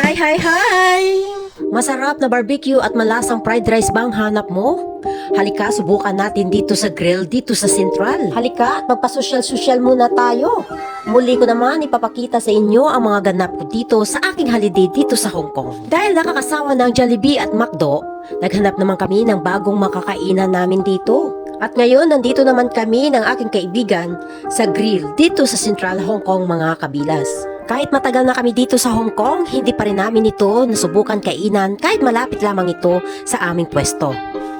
Hi, hi, hi! Masarap na barbecue at malasang fried rice bang hanap mo? Halika, subukan natin dito sa grill, dito sa Central. Halika at magpasosyal-sosyal muna tayo. Muli ko naman ipapakita sa inyo ang mga ganap ko dito sa aking holiday dito sa Hong Kong. Dahil nakakasawa ng Jollibee at McDo, naghanap naman kami ng bagong makakainan namin dito. At ngayon, nandito naman kami ng aking kaibigan sa grill dito sa Central Hong Kong mga kabilas. Kahit matagal na kami dito sa Hong Kong, hindi pa rin namin ito nasubukan kainan kahit malapit lamang ito sa aming pwesto.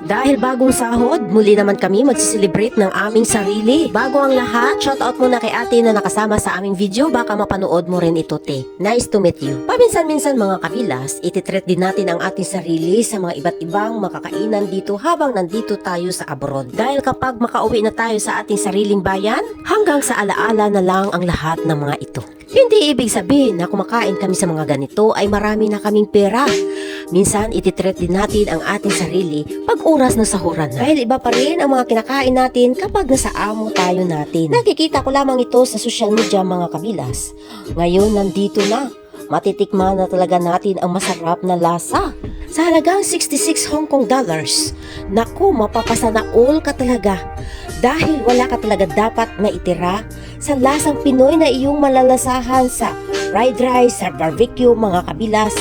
Dahil bagong sahod, muli naman kami magsiselebrate ng aming sarili. Bago ang lahat, shoutout muna kay ate na nakasama sa aming video, baka mapanood mo rin ito te. Nice to meet you. Paminsan-minsan mga kabilas, ititreat din natin ang ating sarili sa mga iba't ibang makakainan dito habang nandito tayo sa abroad. Dahil kapag makauwi na tayo sa ating sariling bayan, hanggang sa alaala na lang ang lahat ng mga ito. Hindi ibig sabihin na kumakain kami sa mga ganito ay marami na kaming pera. Minsan ititreat din natin ang ating sarili pag oras na sahuran na. Dahil iba pa rin ang mga kinakain natin kapag nasa amo tayo natin. Nakikita ko lamang ito sa social media mga kabilas. Ngayon nandito na. Matitikman na talaga natin ang masarap na lasa. Sa halagang 66 Hong Kong dollars. Naku, mapapasana all ka talaga. Dahil wala ka talaga dapat maitira sa lasang Pinoy na iyong malalasahan sa fried rice, sa barbecue mga kabilas.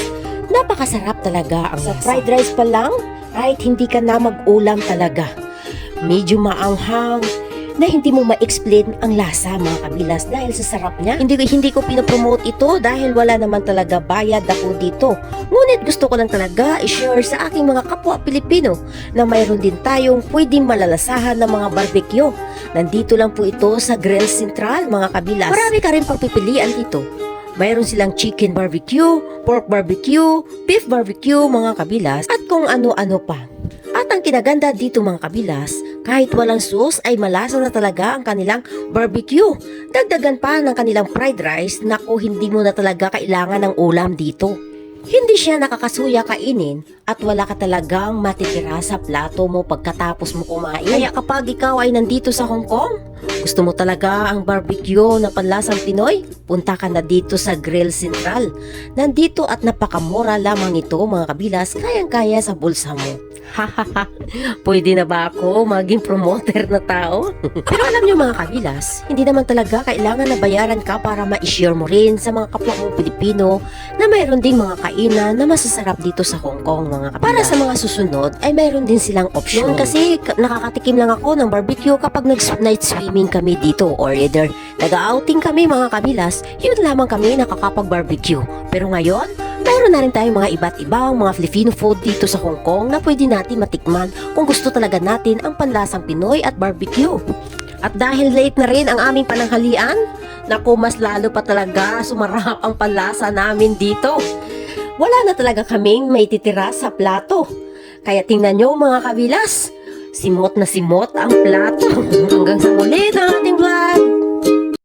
Napakasarap talaga ang sa fried rice pa lang, kahit hindi ka na mag-ulam talaga. Medyo maanghang na hindi mo ma-explain ang lasa mga kabilas dahil sa sarap niya. Hindi ko pinopromote ito dahil wala naman talaga bayad ako dito. Ngunit gusto ko lang talaga i-share sa aking mga kapwa Pilipino na mayroon din tayong pwedeng malalasahan ng mga barbecue. Nandito lang po ito sa Grill Central mga kabilas. Marami ka rin pagpipilian dito. Mayroon silang chicken barbecue, pork barbecue, beef barbecue mga kabilas at kung ano-ano pa. At ang kinaganda dito mga kabilas, kahit walang sauce ay malasa na talaga ang kanilang barbecue. Dagdagan pa ng kanilang fried rice, naku hindi mo na talaga kailangan ng ulam dito. Hindi siya nakakasuya kainin at wala ka talagang matitira sa plato mo pagkatapos mo kumain. Kaya kapag ikaw ay nandito sa Hong Kong, gusto mo talaga ang barbecue na panlasang Pinoy, punta ka na dito sa Grill Central. Nandito at napakamura lamang ito mga kabilas, kayang-kaya sa bulsa mo. Hahaha, pwede na ba ako maging promoter na tao? Pero alam nyo mga kabilas, hindi naman talaga kailangan na bayaran ka para ma-share mo rin sa mga kapwa mong Pilipino na mayroon ding mga kainan na masasarap dito sa Hong Kong mga kabilas. Para sa mga susunod ay mayroon din silang option. Kasi nakakatikim lang ako ng barbecue kapag nag-night swimming kami dito or either nag-outing kami mga kabilas, yun lamang kami nakakapag-barbecue. Pero ngayon, mayroon na rin tayong mga iba't ibang mga Filipino food dito sa Hong Kong na pwede natin matikman kung gusto talaga natin ang panlasang Pinoy at barbecue. At dahil late na rin ang aming pananghalian, naku mas lalo pa talaga sumarap ang panlasa namin dito. Wala na talaga kaming maititira sa plato. Kaya tingnan nyo mga kabilas, simot na simot ang plato. Hanggang sa muli na ating